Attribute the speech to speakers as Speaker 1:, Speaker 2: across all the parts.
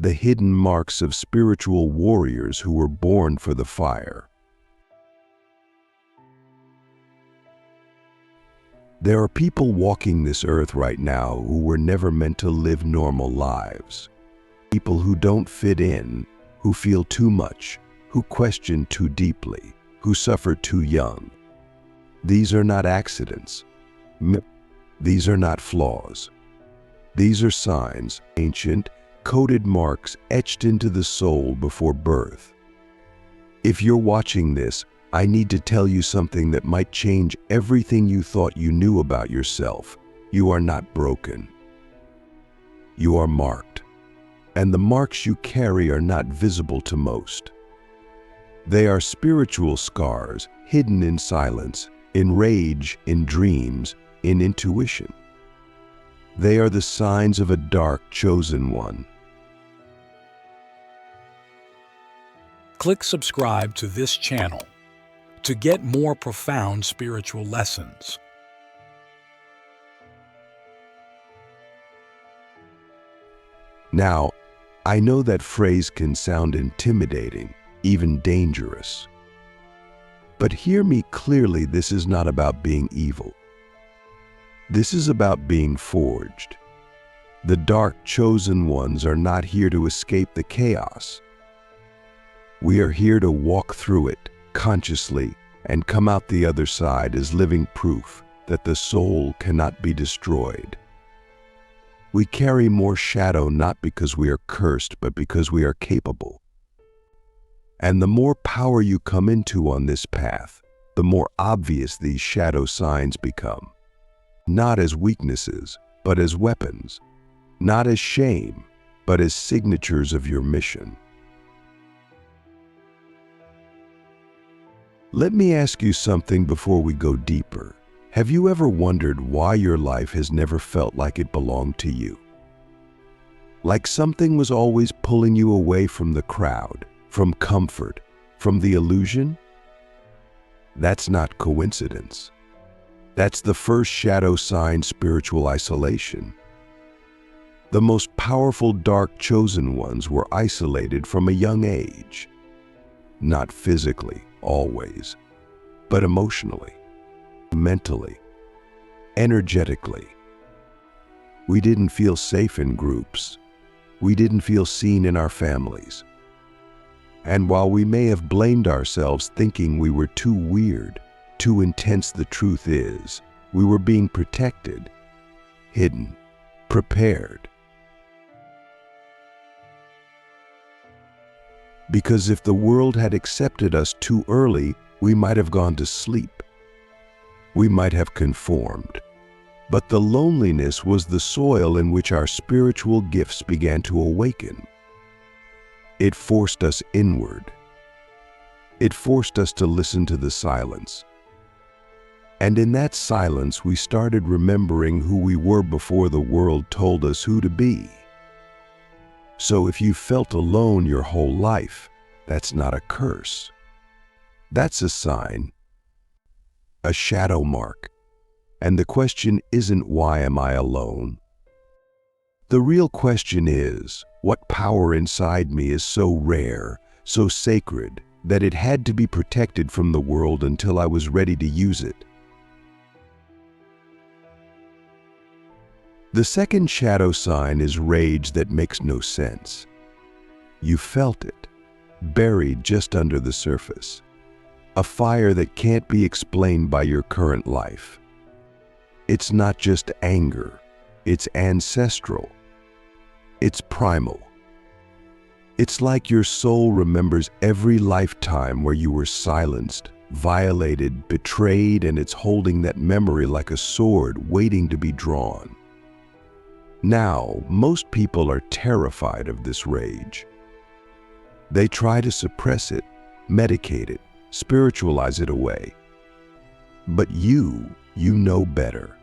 Speaker 1: the hidden marks of spiritual warriors who were born for the fire. There are people walking this earth right now who were never meant to live normal lives. People who don't fit in, who feel too much, who question too deeply, who suffer too young. These are not accidents. These are not flaws. These are signs, ancient, coded marks etched into the soul before birth. If you're watching this, I need to tell you something that might change everything you thought you knew about yourself. You are not broken. You are marked. And the marks you carry are not visible to most. They are spiritual scars, hidden in silence, in rage, in dreams, in intuition. They are the signs of a dark, chosen one.
Speaker 2: Click subscribe to this channel to get more profound spiritual lessons.
Speaker 1: Now, I know that phrase can sound intimidating, even dangerous. But hear me clearly, this is not about being evil. This is about being forged. The dark chosen ones are not here to escape the chaos. We are here to walk through it consciously and come out the other side as living proof that the soul cannot be destroyed. We carry more shadow not because we are cursed, but because we are capable. And the more power you come into on this path, the more obvious these shadow signs become. Not as weaknesses, but as weapons. Not as shame, but as signatures of your mission. Let me ask you something before we go deeper. Have you ever wondered why your life has never felt like it belonged to you? Like something was always pulling you away from the crowd, from comfort, from the illusion? That's not coincidence. That's the first shadow sign: spiritual isolation. The most powerful dark chosen ones were isolated from a young age. Not physically, always, but emotionally, mentally, energetically. We didn't feel safe in groups. We didn't feel seen in our families. And while we may have blamed ourselves thinking we were too weird, too intense, the truth is, we were being protected, hidden, prepared. Because if the world had accepted us too early, we might have gone to sleep. We might have conformed. But the loneliness was the soil in which our spiritual gifts began to awaken. It forced us inward. It forced us to listen to the silence. And in that silence, we started remembering who we were before the world told us who to be. So if you felt alone your whole life, that's not a curse. That's a sign, a shadow mark. And the question isn't, why am I alone? The real question is, what power inside me is so rare, so sacred, that it had to be protected from the world until I was ready to use it? The second shadow sign is rage that makes no sense. You felt it, buried just under the surface. A fire that can't be explained by your current life. It's not just anger, it's ancestral. It's primal. It's like your soul remembers every lifetime where you were silenced, violated, betrayed, and it's holding that memory like a sword waiting to be drawn. Now, most people are terrified of this rage. They try to suppress it, medicate it, spiritualize it away. But you know better.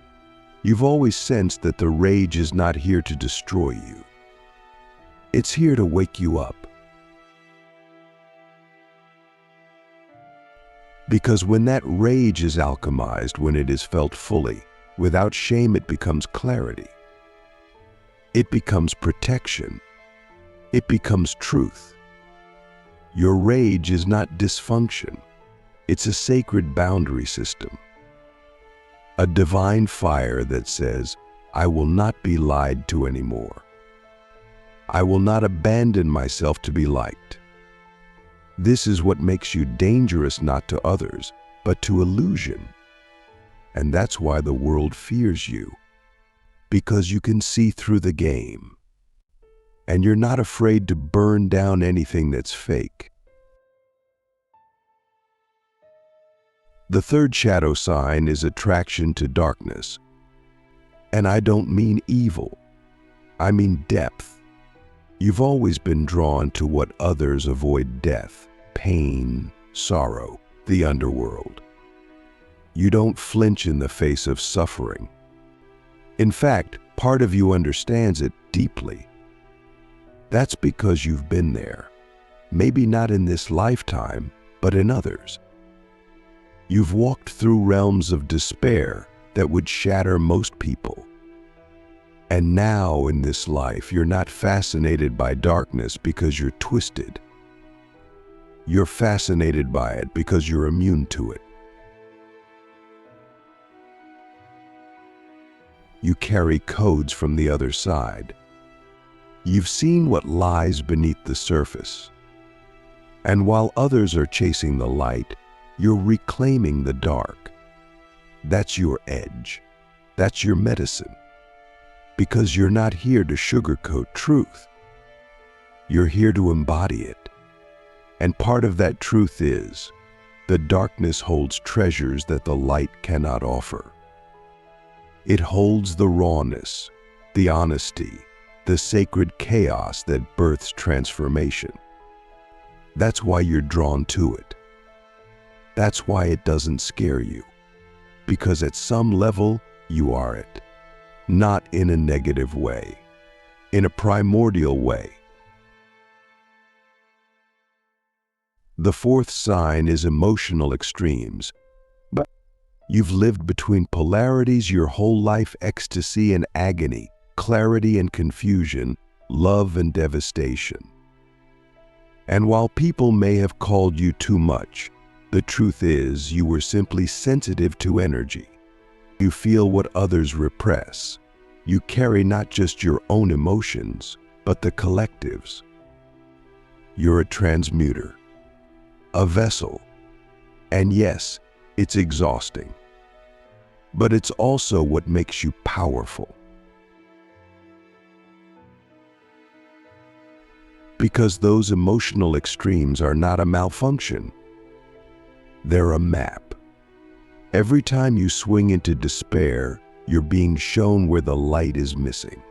Speaker 1: You've always sensed that the rage is not here to destroy you. It's here to wake you up. Because when that rage is alchemized, when it is felt fully, without shame, it becomes clarity. It becomes protection. It becomes truth. Your rage is not dysfunction. It's a sacred boundary system. A divine fire that says, I will not be lied to anymore. I will not abandon myself to be liked. This is what makes you dangerous not to others, but to illusion. And that's why the world fears you, because you can see through the game. And you're not afraid to burn down anything that's fake. The third shadow sign is attraction to darkness. And I don't mean evil. I mean depth. You've always been drawn to what others avoid: death, pain, sorrow, the underworld. You don't flinch in the face of suffering. In fact, part of you understands it deeply. That's because you've been there. Maybe not in this lifetime, but in others. You've walked through realms of despair that would shatter most people. And now in this life, you're not fascinated by darkness because you're twisted. You're fascinated by it because you're immune to it. You carry codes from the other side. You've seen what lies beneath the surface. And while others are chasing the light, you're reclaiming the dark. That's your edge. That's your medicine. Because you're not here to sugarcoat truth. You're here to embody it. And part of that truth is, the darkness holds treasures that the light cannot offer. It holds the rawness, the honesty, the sacred chaos that births transformation. That's why you're drawn to it. That's why it doesn't scare you. Because at some level, you are it. Not in a negative way, in a primordial way. The fourth sign is emotional extremes. But you've lived between polarities your whole life: ecstasy and agony, clarity and confusion, love and devastation. And while people may have called you too much, the truth is you were simply sensitive to energy. You feel what others repress. You carry not just your own emotions, but the collective's. You're a transmuter, a vessel. And yes, it's exhausting. But it's also what makes you powerful. Because those emotional extremes are not a malfunction. They're a map. Every time you swing into despair, you're being shown where the light is missing.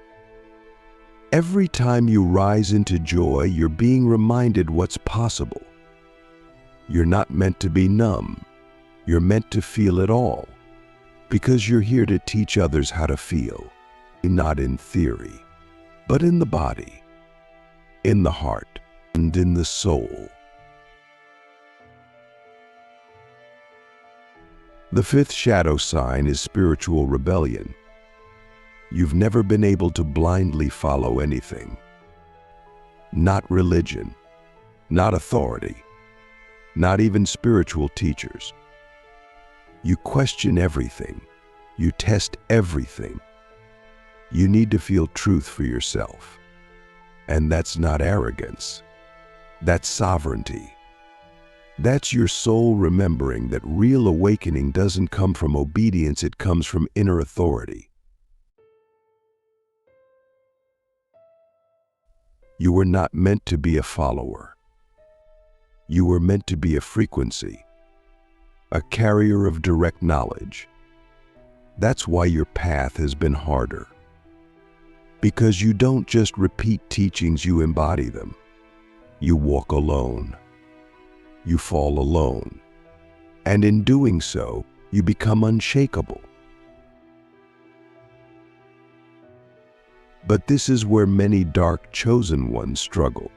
Speaker 1: Every time you rise into joy, you're being reminded what's possible. You're not meant to be numb. You're meant to feel it all. Because you're here to teach others how to feel. Not in theory, but in the body, in the heart, and in the soul. The fifth shadow sign is spiritual rebellion. You've never been able to blindly follow anything. Not religion, not authority, not even spiritual teachers. You question everything. You test everything. You need to feel truth for yourself. And that's not arrogance. That's sovereignty. That's your soul remembering that real awakening doesn't come from obedience, it comes from inner authority. You were not meant to be a follower. You were meant to be a frequency, a carrier of direct knowledge. That's why your path has been harder. Because you don't just repeat teachings, you embody them. You walk alone. You fall alone. And in doing so, you become unshakable. But this is where many dark chosen ones struggle.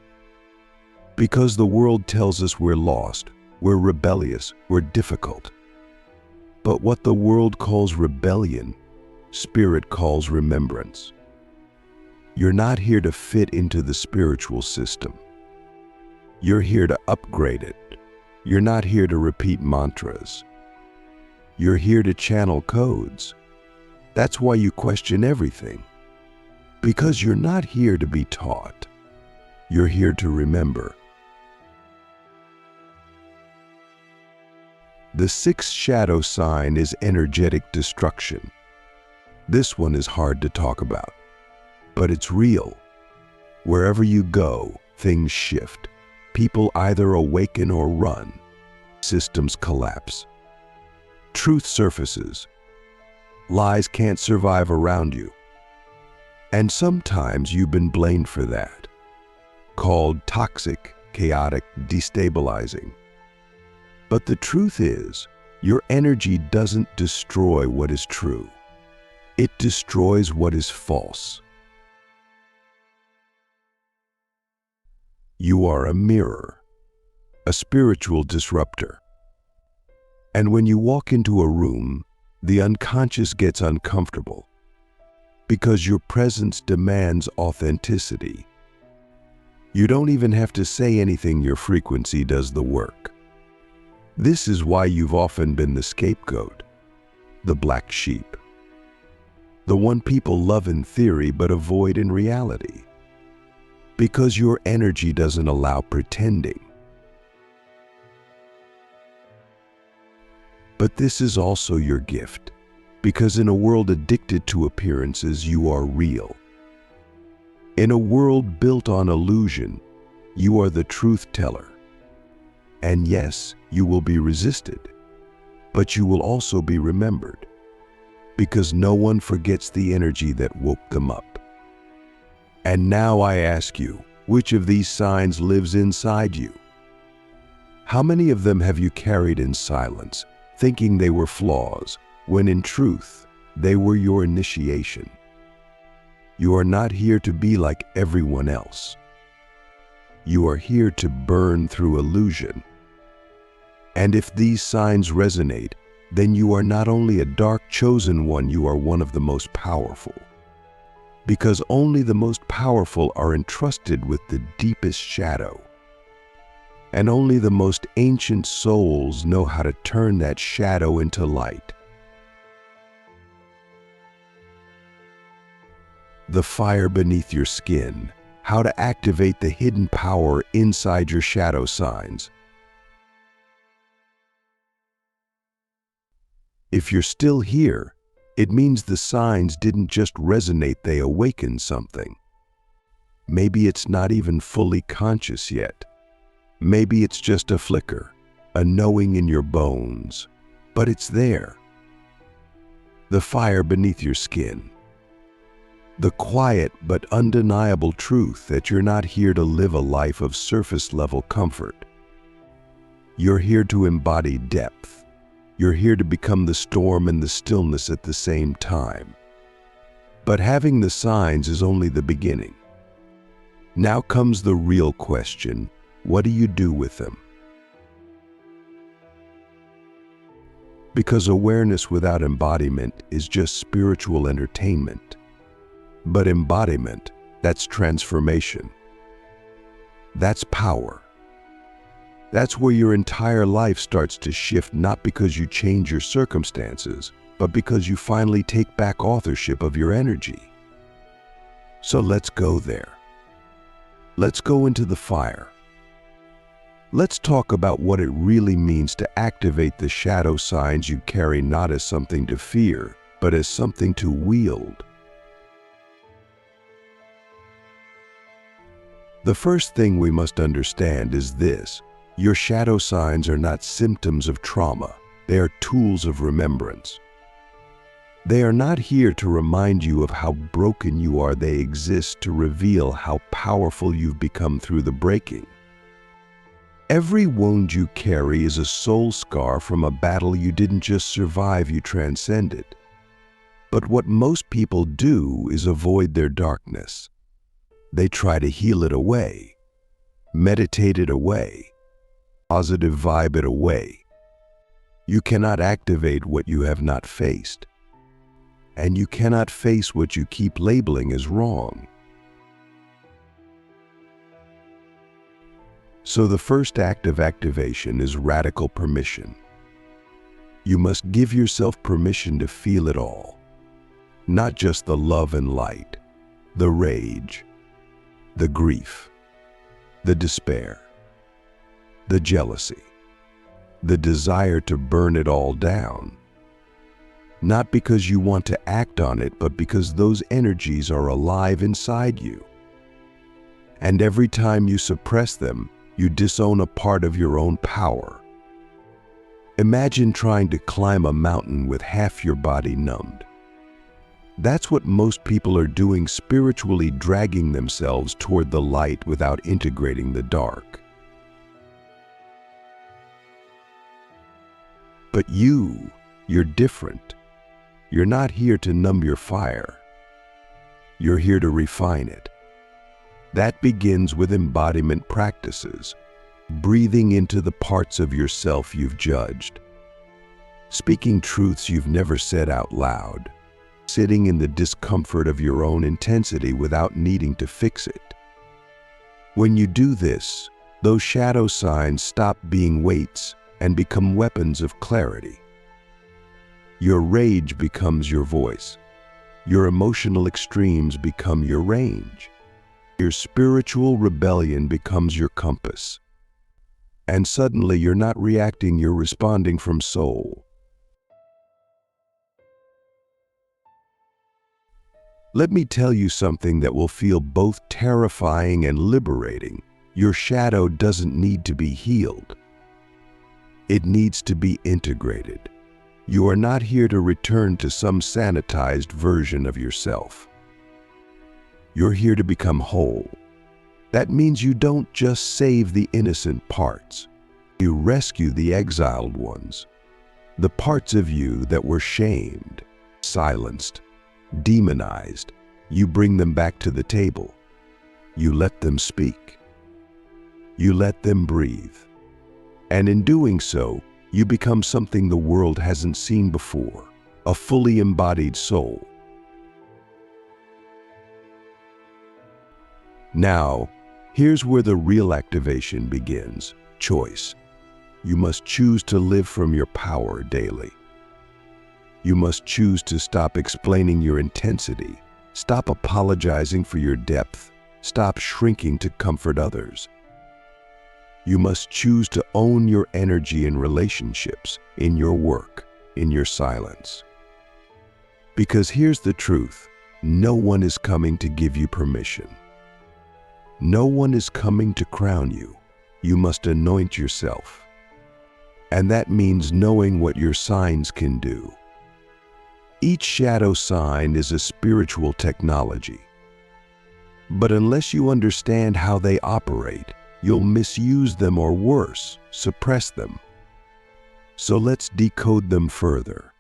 Speaker 1: Because the world tells us we're lost, we're rebellious, we're difficult. But what the world calls rebellion, Spirit calls remembrance. You're not here to fit into the spiritual system. You're here to upgrade it. You're not here to repeat mantras. You're here to channel codes. That's why you question everything. Because you're not here to be taught. You're here to remember. The sixth shadow sign is energetic destruction. This one is hard to talk about, but it's real. Wherever you go, things shift. People either awaken or run. Systems collapse. Truth surfaces. Lies can't survive around you. And sometimes you've been blamed for that. Called toxic, chaotic, destabilizing. But the truth is, your energy doesn't destroy what is true. It destroys what is false. You are a mirror, a spiritual disruptor. And when you walk into a room, the unconscious gets uncomfortable because your presence demands authenticity. You don't even have to say anything, your frequency does the work. This is why you've often been the scapegoat, the black sheep, the one people love in theory but avoid in reality, because your energy doesn't allow pretending. But this is also your gift, because in a world addicted to appearances, you are real. In a world built on illusion, you are the truth teller. And yes, you will be resisted, but you will also be remembered, because no one forgets the energy that woke them up. And now I ask you, which of these signs lives inside you? How many of them have you carried in silence, thinking they were flaws, when in truth, they were your initiation? You are not here to be like everyone else. You are here to burn through illusion. And if these signs resonate, then you are not only a dark chosen one, you are one of the most powerful. Because only the most powerful are entrusted with the deepest shadow. And only the most ancient souls know how to turn that shadow into light. The fire beneath your skin, how to activate the hidden power inside your shadow signs. If you're still here, it means the signs didn't just resonate, they awakened something. Maybe it's not even fully conscious yet. Maybe it's just a flicker, a knowing in your bones, but it's there. The fire beneath your skin. The quiet but undeniable truth that you're not here to live a life of surface-level comfort. You're here to embody depth. You're here to become the storm and the stillness at the same time. But having the signs is only the beginning. Now comes the real question: what do you do with them? Because awareness without embodiment is just spiritual entertainment. But embodiment, that's transformation. That's power. That's where your entire life starts to shift, not because you change your circumstances, but because you finally take back authorship of your energy. So let's go there. Let's go into the fire. Let's talk about what it really means to activate the shadow signs you carry, not as something to fear, but as something to wield. The first thing we must understand is this: your shadow signs are not symptoms of trauma, they are tools of remembrance. They are not here to remind you of how broken you are, they exist to reveal how powerful you've become through the breaking. Every wound you carry is a soul scar from a battle you didn't just survive, you transcended. But what most people do is avoid their darkness. They try to heal it away, meditate it away, positive vibe it away. You cannot activate what you have not faced. And you cannot face what you keep labeling as wrong. So the first act of activation is radical permission. You must give yourself permission to feel it all. Not just the love and light, the rage, the grief, the despair, the jealousy, the desire to burn it all down. Not because you want to act on it, but because those energies are alive inside you. And every time you suppress them, you disown a part of your own power. Imagine trying to climb a mountain with half your body numbed. That's what most people are doing, spiritually dragging themselves toward the light without integrating the dark. But you're different. You're not here to numb your fire. You're here to refine it. That begins with embodiment practices, breathing into the parts of yourself you've judged, speaking truths you've never said out loud, sitting in the discomfort of your own intensity without needing to fix it. When you do this, those shadow signs stop being weights and become weapons of clarity. Your rage becomes your voice. Your emotional extremes become your range. Your spiritual rebellion becomes your compass. And suddenly you're not reacting, you're responding from soul. Let me tell you something that will feel both terrifying and liberating. Your shadow doesn't need to be healed. It needs to be integrated. You are not here to return to some sanitized version of yourself. You're here to become whole. That means you don't just save the innocent parts. You rescue the exiled ones. The parts of you that were shamed, silenced, demonized. You bring them back to the table. You let them speak. You let them breathe. And in doing so, you become something the world hasn't seen before, a fully embodied soul. Now, here's where the real activation begins: choice. You must choose to live from your power daily. You must choose to stop explaining your intensity, stop apologizing for your depth, stop shrinking to comfort others. You must choose to own your energy in relationships, in your work, in your silence. Because here's the truth: no one is coming to give you permission. No one is coming to crown you. You must anoint yourself. And that means knowing what your signs can do. Each shadow sign is a spiritual technology. But unless you understand how they operate, you'll misuse them, or worse, suppress them. So let's decode them further.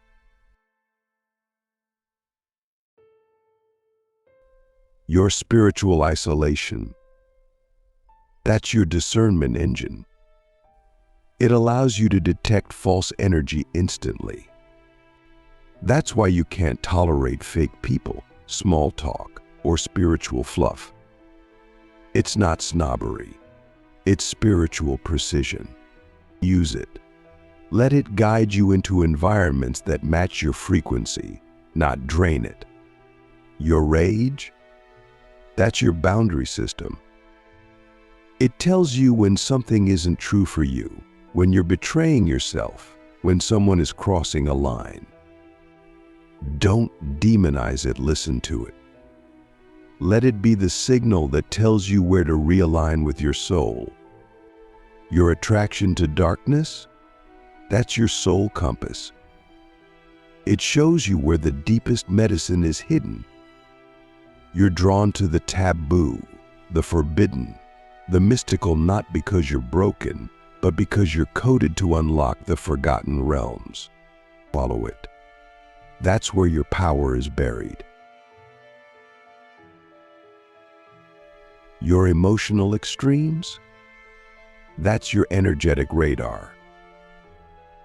Speaker 1: Your spiritual isolation. That's your discernment engine. It allows you to detect false energy instantly. That's why you can't tolerate fake people, small talk, or spiritual fluff. It's not snobbery. It's spiritual precision. Use it. Let it guide you into environments that match your frequency, not drain it. Your rage? That's your boundary system. It tells you when something isn't true for you, when you're betraying yourself, when someone is crossing a line. Don't demonize it, listen to it. Let it be the signal that tells you where to realign with your soul. Your attraction to darkness? That's your soul compass. It shows you where the deepest medicine is hidden. You're drawn to the taboo, the forbidden, the mystical, not because you're broken, but because you're coded to unlock the forgotten realms. Follow it. That's where your power is buried. Your emotional extremes? That's your energetic radar.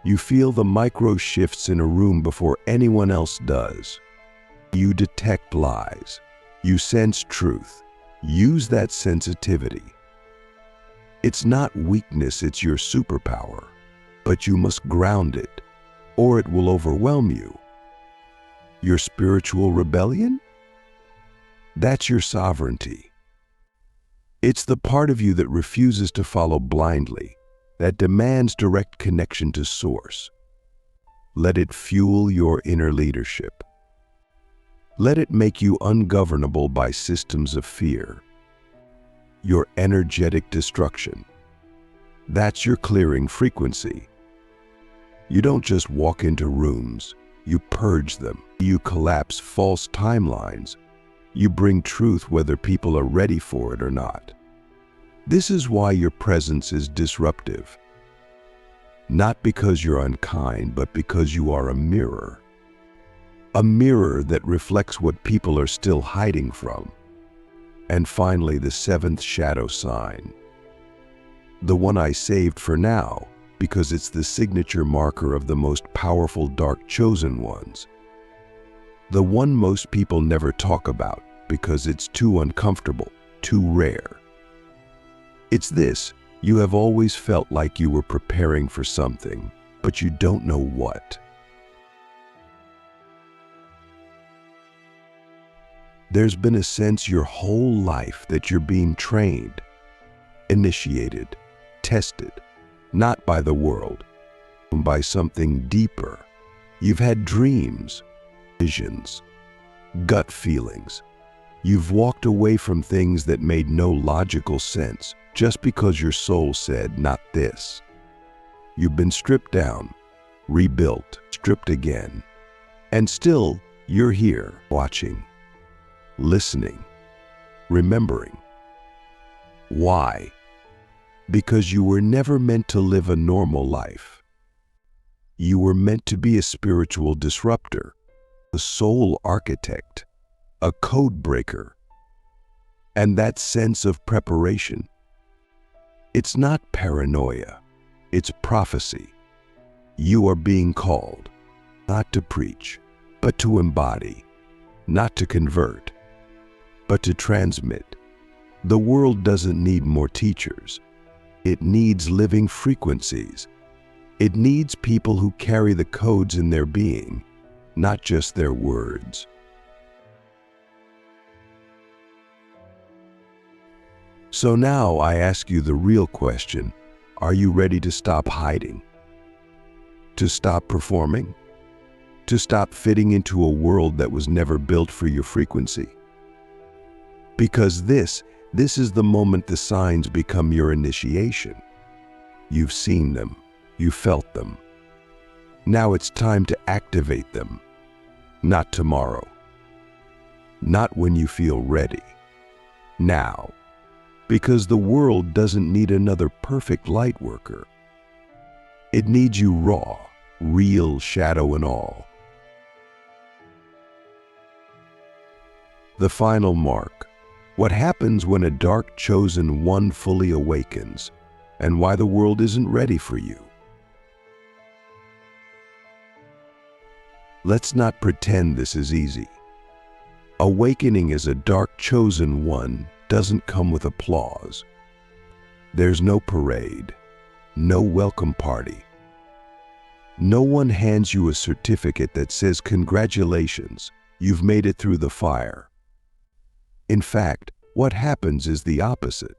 Speaker 1: You feel the micro shifts in a room before anyone else does. You detect lies. You sense truth. Use that sensitivity. It's not weakness, it's your superpower. But you must ground it, or it will overwhelm you. Your spiritual rebellion? That's your sovereignty. It's the part of you that refuses to follow blindly, that demands direct connection to Source. Let it fuel your inner leadership. Let it make you ungovernable by systems of fear. Your energetic destruction. That's your clearing frequency. You don't just walk into rooms, you purge them. You collapse false timelines. You bring truth whether people are ready for it or not. This is why your presence is disruptive. Not because you're unkind, but because you are a mirror. A mirror that reflects what people are still hiding from. And finally, the seventh shadow sign. The one I saved for now, because it's the signature marker of the most powerful dark chosen ones. The one most people never talk about because it's too uncomfortable, too rare. It's this: you have always felt like you were preparing for something, but you don't know what. There's been a sense your whole life that you're being trained, initiated, tested, not by the world, but by something deeper. You've had dreams, visions, gut feelings. You've walked away from things that made no logical sense just because your soul said, not this. You've been stripped down, rebuilt, stripped again, and still you're here, watching, listening, remembering. Why? Because you were never meant to live a normal life. You were meant to be a spiritual disruptor, a soul architect, a code breaker. And that sense of preparation, it's not paranoia, it's prophecy. You are being called, not to preach, but to embody, not to convert, but to transmit. The world doesn't need more teachers. It needs living frequencies. It needs people who carry the codes in their being, not just their words. So now I ask you the real question: are you ready to stop hiding? To stop performing? To stop fitting into a world that was never built for your frequency? Because this is the moment the signs become your initiation. You've seen them, you felt them. Now it's time to activate them. Not tomorrow. Not when you feel ready. Now. Because the world doesn't need another perfect light worker. It needs you raw, real, shadow and all. The final mark. What happens when a dark chosen one fully awakens, and why the world isn't ready for you. Let's not pretend this is easy. Awakening as a dark chosen one doesn't come with applause. There's no parade, no welcome party. No one hands you a certificate that says, "Congratulations, you've made it through the fire." In fact, what happens is the opposite.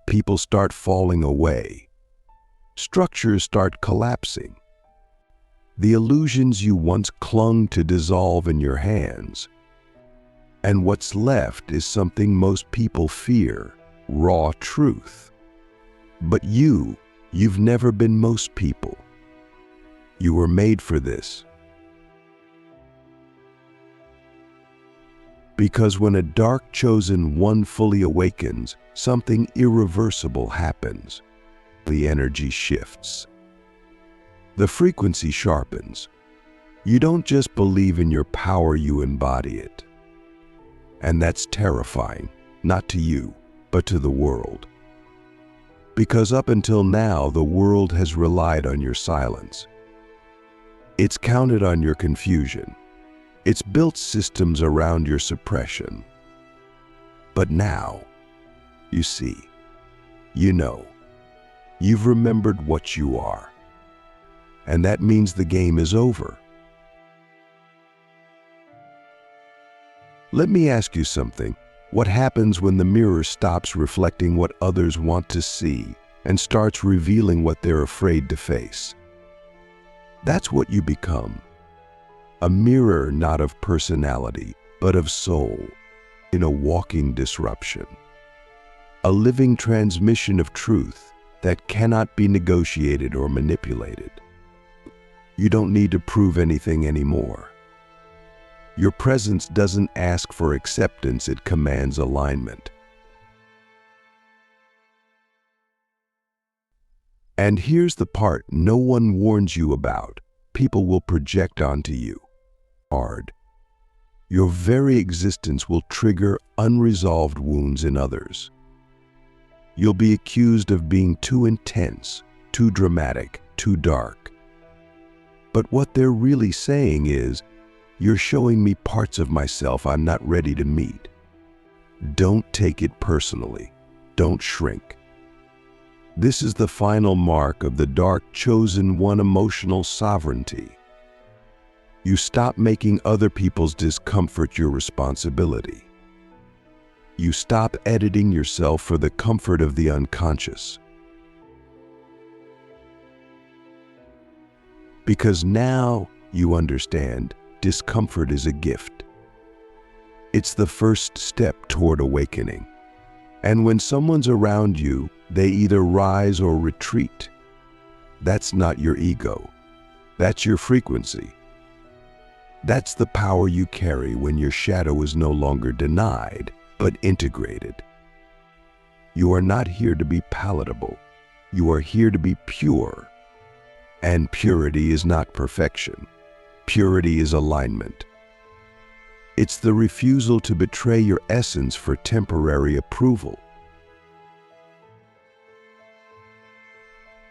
Speaker 1: People start falling away. Structures start collapsing. The illusions you once clung to dissolve in your hands. And what's left is something most people fear: raw truth. But you've never been most people. You were made for this. Because when a dark chosen one fully awakens, something irreversible happens. The energy shifts. The frequency sharpens. You don't just believe in your power, you embody it. And that's terrifying, not to you, but to the world. Because up until now, the world has relied on your silence. It's counted on your confusion. It's built systems around your suppression. But now, you see, You know, you've remembered what you are. And that means the game is over. Let me ask you something. What happens when the mirror stops reflecting what others want to see and starts revealing what they're afraid to face? That's what you become. A mirror not of personality, but of soul, in a walking disruption. A living transmission of truth that cannot be negotiated or manipulated. You don't need to prove anything anymore. Your presence doesn't ask for acceptance, it commands alignment. And here's the part no one warns you about. People will project onto you. Hard. Your very existence will trigger unresolved wounds in others. You'll be accused of being too intense, too dramatic, too dark. But what they're really saying is, you're showing me parts of myself I'm not ready to meet. Don't take it personally. Don't shrink. This is the final mark of the dark chosen one: emotional sovereignty. You stop making other people's discomfort your responsibility. You stop editing yourself for the comfort of the unconscious. Because now you understand, discomfort is a gift. It's the first step toward awakening. And when someone's around you, they either rise or retreat. That's not your ego. That's your frequency. That's the power you carry when your shadow is no longer denied, but integrated. You are not here to be palatable. You are here to be pure. And purity is not perfection. Purity is alignment. It's the refusal to betray your essence for temporary approval.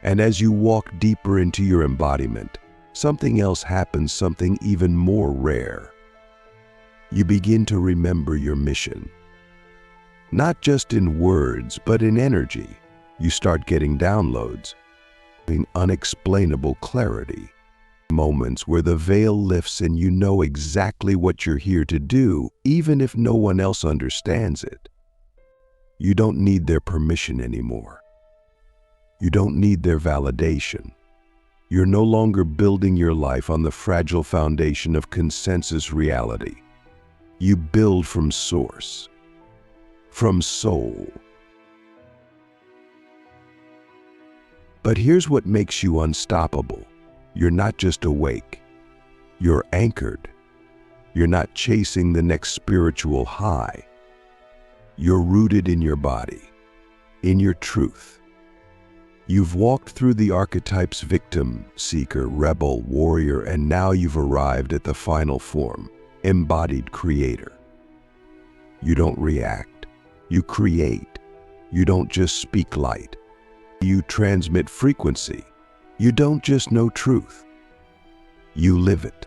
Speaker 1: And as you walk deeper into your embodiment, something else happens, something even more rare. You begin to remember your mission. Not just in words, but in energy. You start getting downloads, in unexplainable clarity. Moments where the veil lifts and you know exactly what you're here to do, even if no one else understands it. You don't need their permission anymore. You don't need their validation. You're no longer building your life on the fragile foundation of consensus reality. You build from source, from soul. But here's what makes you unstoppable. You're not just awake. You're anchored. You're not chasing the next spiritual high. You're rooted in your body, in your truth. You've walked through the archetypes: victim, seeker, rebel, warrior, and now you've arrived at the final form, embodied creator. You don't react. You create. You don't just speak light. You transmit frequency. You don't just know truth. You live it.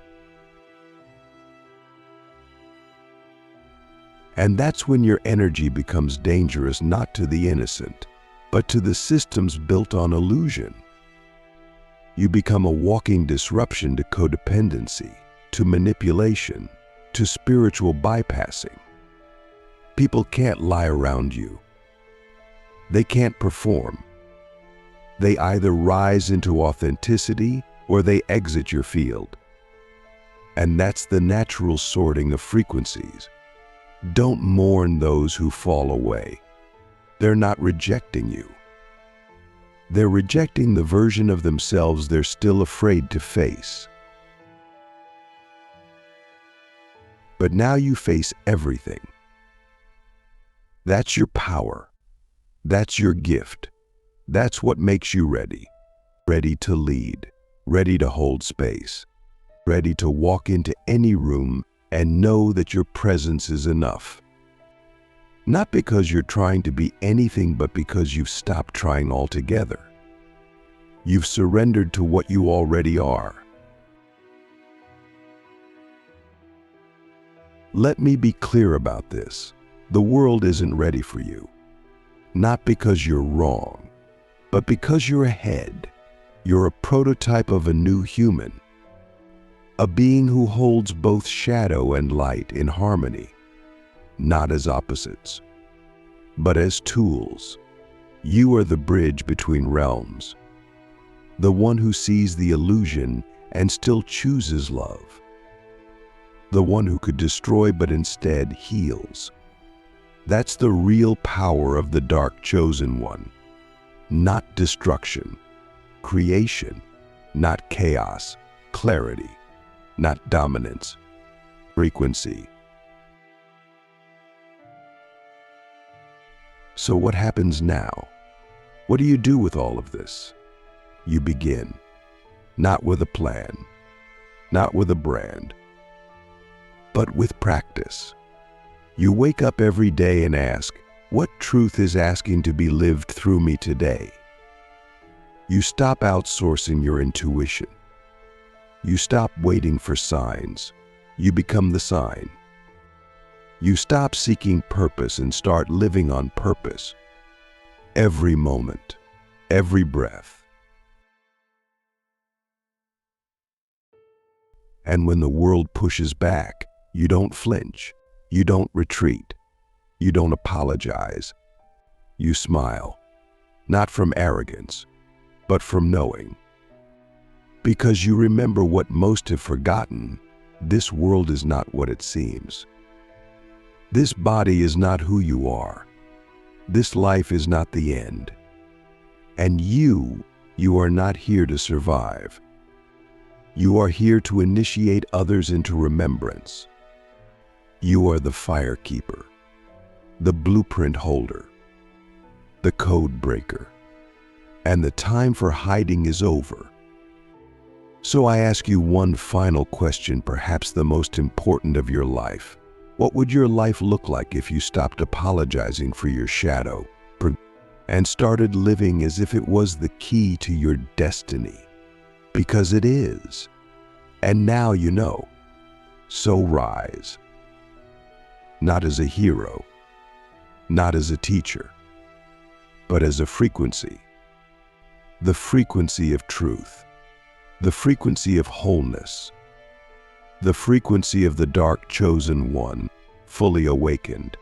Speaker 1: And that's when your energy becomes dangerous, not to the innocent, but to the systems built on illusion. You become a walking disruption to codependency, to manipulation, to spiritual bypassing. People can't lie around you. They can't perform. They either rise into authenticity or they exit your field. And that's the natural sorting of frequencies. Don't mourn those who fall away. They're not rejecting you. They're rejecting the version of themselves they're still afraid to face. But now you face everything. That's your power. That's your gift. That's what makes you ready. Ready to lead. Ready to hold space. Ready to walk into any room and know that your presence is enough. Not because you're trying to be anything, but because you've stopped trying altogether. You've surrendered to what you already are. Let me be clear about this. The world isn't ready for you. Not because you're wrong, but because you're ahead. You're a prototype of a new human, a being who holds both shadow and light in harmony, not as opposites, but as tools. You are the bridge between realms, the one who sees the illusion and still chooses love, the one who could destroy but instead heals. That's the real power of the dark chosen one. Not destruction, creation, not chaos, clarity, not dominance, frequency. So what happens now? What do you do with all of this? You begin, not with a plan, not with a brand, but with practice. You wake up every day and ask, what truth is asking to be lived through me today? You stop outsourcing your intuition. You stop waiting for signs. You become the sign. You stop seeking purpose and start living on purpose. Every moment, every breath. And when the world pushes back, you don't flinch. You don't retreat. You don't apologize. You smile, not from arrogance, but from knowing. Because you remember what most have forgotten: this world is not what it seems. This body is not who you are. This life is not the end. And you are not here to survive. You are here to initiate others into remembrance. You are the fire keeper, the blueprint holder, the code breaker, and the time for hiding is over. So I ask you one final question, perhaps the most important of your life. What would your life look like if you stopped apologizing for your shadow and started living as if it was the key to your destiny? Because it is. And now you know. So rise. Not as a hero, not as a teacher, but as a frequency. The frequency of truth, the frequency of wholeness, the frequency of the dark chosen one, fully awakened.